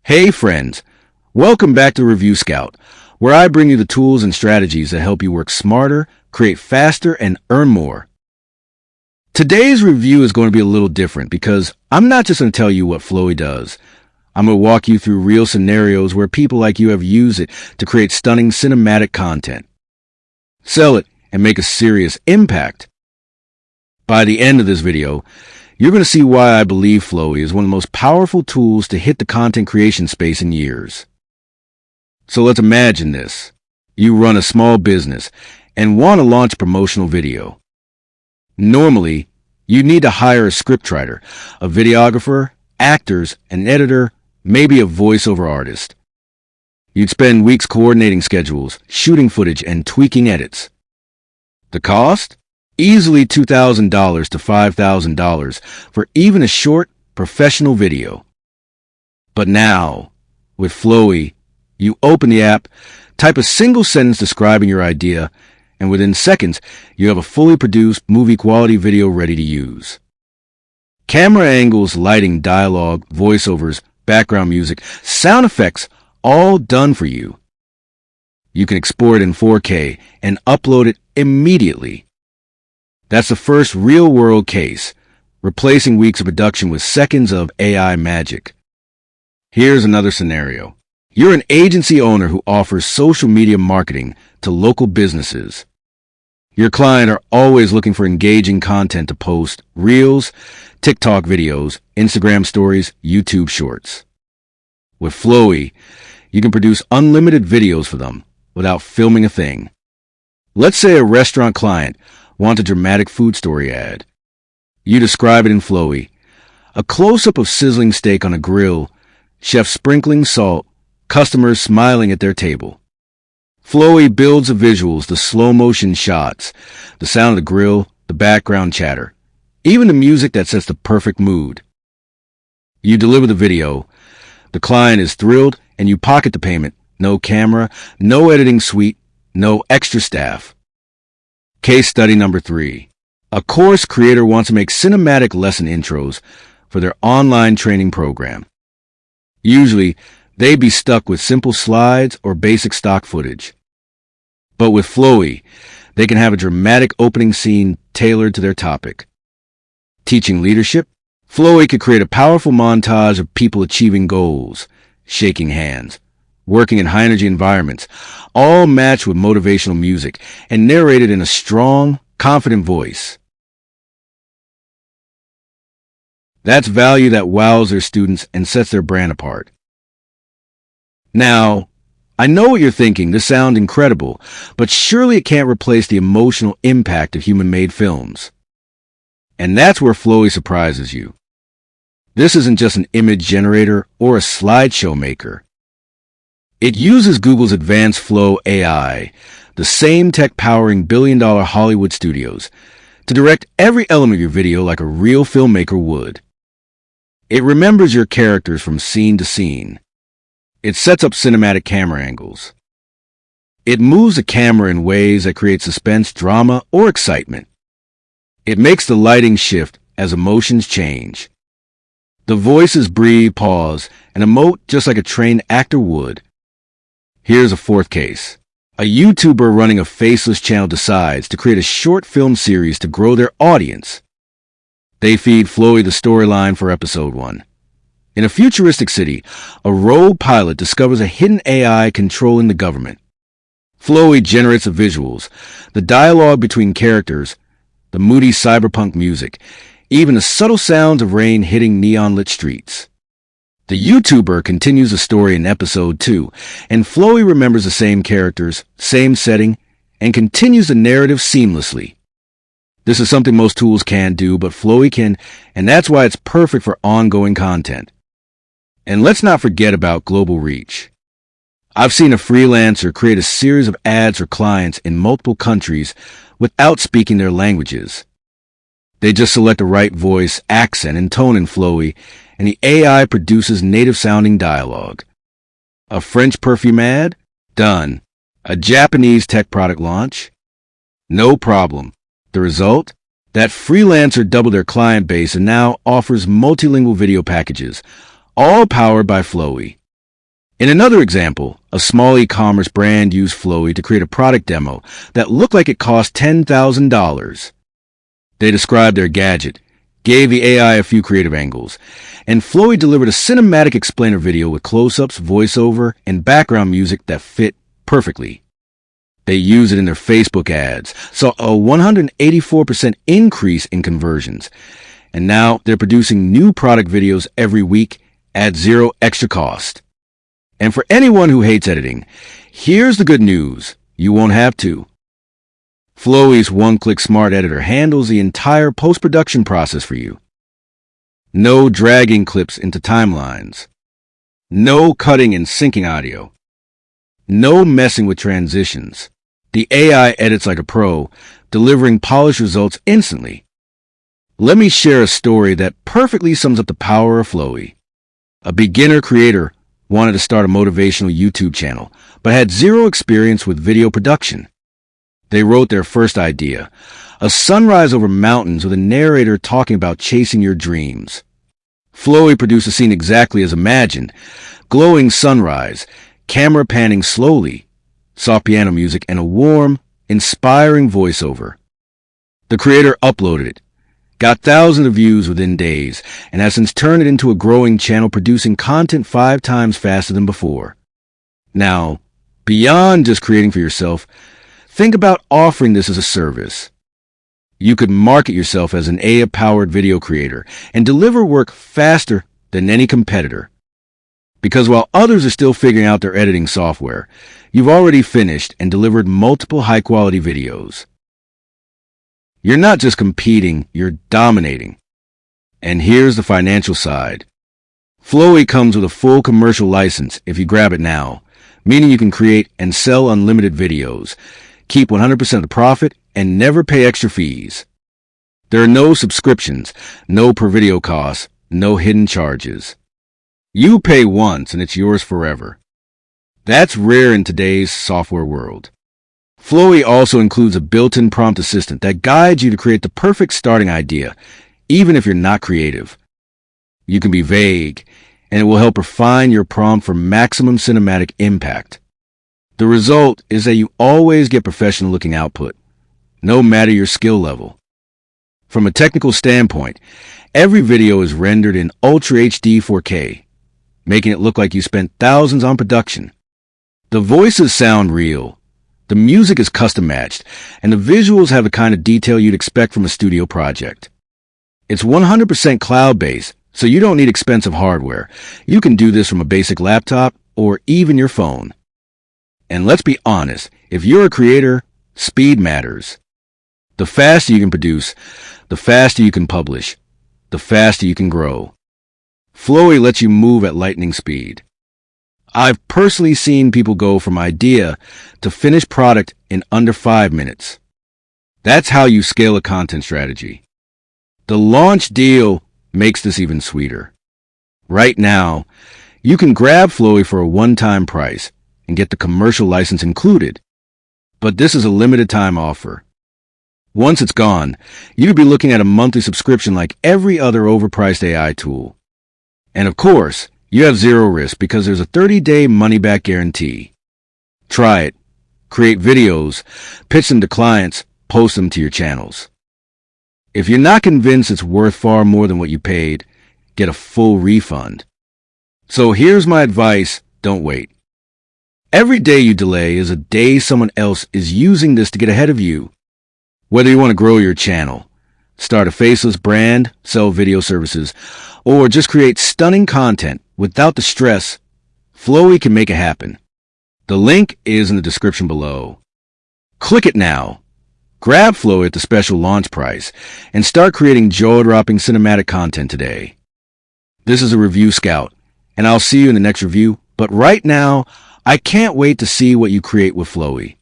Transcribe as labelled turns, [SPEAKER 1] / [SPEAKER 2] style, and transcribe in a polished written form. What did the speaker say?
[SPEAKER 1] Hey friends, welcome back to Review Scout, where I bring you the tools and strategies that help you work smarter, create faster, and earn more. Today's review is going to be a little different because I'm not just going to tell you what Flowy does. I'm going to walk you through real scenarios where people like you have used it to create stunning cinematic content. Sell it and make a serious impact. By the end of this video, you're going to see why I believe Flowy is one of the most powerful tools to hit the content creation space in years. So let's imagine this. You run a small business and want to launch a promotional video. Normally, you need to hire a scriptwriter, a videographer, actors, an editor, maybe a voiceover artist. You'd spend weeks coordinating schedules, shooting footage, and tweaking edits. The cost? Easily $2,000 to $5,000 for even a short, professional video. But now, with Flowy, you open the app, type a single sentence describing your idea, and within seconds, you have a fully produced, movie-quality video ready to use. Camera angles, lighting, dialogue, voiceovers, background music, sound effects, all done for you. You can export it in 4K and upload it immediately. That's the first real-world case, replacing weeks of production with seconds of AI magic. Here's another scenario. You're an agency owner who offers social media marketing to local businesses. Your client are always looking for engaging content to post: Reels, TikTok videos, Instagram stories, YouTube shorts. With Flowy, you can produce unlimited videos for them without filming a thing. Let's say a restaurant client wants a dramatic food story ad. You describe it in Flowy. A close-up of sizzling steak on a grill, chef sprinkling salt, customers smiling at their table. Flowy builds the visuals, the slow-motion shots, the sound of the grill, the background chatter, even the music that sets the perfect mood. You deliver the video. The client is thrilled, and you pocket the payment. No camera, no editing suite, no extra staff. Case study number 3. A course creator wants to make cinematic lesson intros for their online training program. Usually, they'd be stuck with simple slides or basic stock footage. But with Flowy, they can have a dramatic opening scene tailored to their topic. Teaching leadership? Flowy could create a powerful montage of people achieving goals, shaking hands, working in high-energy environments, all matched with motivational music and narrated in a strong, confident voice. That's value that wows their students and sets their brand apart. Now, I know what you're thinking. This sounds incredible, but surely it can't replace the emotional impact of human-made films. And that's where Flowy surprises you. This isn't just an image generator or a slideshow maker. It uses Google's advanced Flow AI, the same tech powering billion-dollar Hollywood studios, to direct every element of your video like a real filmmaker would. It remembers your characters from scene to scene. It sets up cinematic camera angles. It moves the camera in ways that create suspense, drama, or excitement. It makes the lighting shift as emotions change. The voices breathe, pause, and emote just like a trained actor would. Here's a fourth case. A YouTuber running a faceless channel decides to create a short film series to grow their audience. They feed Flowy the storyline for episode 1. In a futuristic city, a rogue pilot discovers a hidden AI controlling the government. Flowy generates the visuals, the dialogue between characters, the moody cyberpunk music, even the subtle sounds of rain hitting neon-lit streets. The YouTuber continues the story in episode 2, and Flowy remembers the same characters, same setting, and continues the narrative seamlessly. This is something most tools can't do, but Flowy can, and that's why it's perfect for ongoing content. And let's not forget about global reach. I've seen a freelancer create a series of ads for clients in multiple countries without speaking their languages. They just select the right voice, accent, and tone in Flowy, and the AI produces native-sounding dialogue. A French perfume ad? Done. A Japanese tech product launch? No problem. The result? That freelancer doubled their client base and now offers multilingual video packages, all powered by Flowy. In another example, a small e-commerce brand used Flowy to create a product demo that looked like it cost $10,000. They described their gadget, gave the AI a few creative angles, and Flowy delivered a cinematic explainer video with close-ups, voiceover, and background music that fit perfectly. They used it in their Facebook ads, saw a 184% increase in conversions, and now they're producing new product videos every week at zero extra cost. And for anyone who hates editing, here's the good news: you won't have to. Flowy's one-click smart editor handles the entire post-production process for you. No dragging clips into timelines. No cutting and syncing audio. No messing with transitions. The AI edits like a pro, delivering polished results instantly. Let me share a story that perfectly sums up the power of Flowy. A beginner creator wanted to start a motivational YouTube channel, but had zero experience with video production. They wrote their first idea, a sunrise over mountains with a narrator talking about chasing your dreams. Flowy produced a scene exactly as imagined: glowing sunrise, camera panning slowly, soft piano music, and a warm, inspiring voiceover. The creator uploaded it, got thousands of views within days, and has since turned it into a growing channel producing content 5 times faster than before. Now, beyond just creating for yourself, think about offering this as a service. You could market yourself as an AI-powered video creator and deliver work faster than any competitor. Because while others are still figuring out their editing software, you've already finished and delivered multiple high-quality videos. You're not just competing, you're dominating. And here's the financial side. Flowy comes with a full commercial license if you grab it now, meaning you can create and sell unlimited videos, keep 100% of the profit, and never pay extra fees. There are no subscriptions, no per video costs, no hidden charges. You pay once and it's yours forever. That's rare in today's software world. Flowy also includes a built-in prompt assistant that guides you to create the perfect starting idea, even if you're not creative. You can be vague, and it will help refine your prompt for maximum cinematic impact. The result is that you always get professional-looking output, no matter your skill level. From a technical standpoint, every video is rendered in Ultra HD 4K, making it look like you spent thousands on production. The voices sound real. The music is custom matched, and the visuals have the kind of detail you'd expect from a studio project. It's 100% cloud-based, so you don't need expensive hardware. You can do this from a basic laptop or even your phone. And let's be honest, if you're a creator, speed matters. The faster you can produce, the faster you can publish, the faster you can grow. Flowy lets you move at lightning speed. I've personally seen people go from idea to finished product in under 5 minutes. That's how you scale a content strategy. The launch deal makes this even sweeter. Right now, you can grab Flowy for a one-time price and get the commercial license included. But this is a limited time offer. Once it's gone, you'd be looking at a monthly subscription like every other overpriced AI tool. And of course, you have zero risk because there's a 30-day money-back guarantee. Try it. Create videos, pitch them to clients, post them to your channels. If you're not convinced it's worth far more than what you paid, get a full refund. So here's my advice: don't wait. Every day you delay is a day someone else is using this to get ahead of you. Whether you want to grow your channel, start a faceless brand, sell video services, or just create stunning content without the stress, Flowy can make it happen. The link is in the description below. Click it now. Grab Flowy at the special launch price and start creating jaw-dropping cinematic content today. This is a Review Scout, and I'll see you in the next review. But right now, I can't wait to see what you create with Flowy.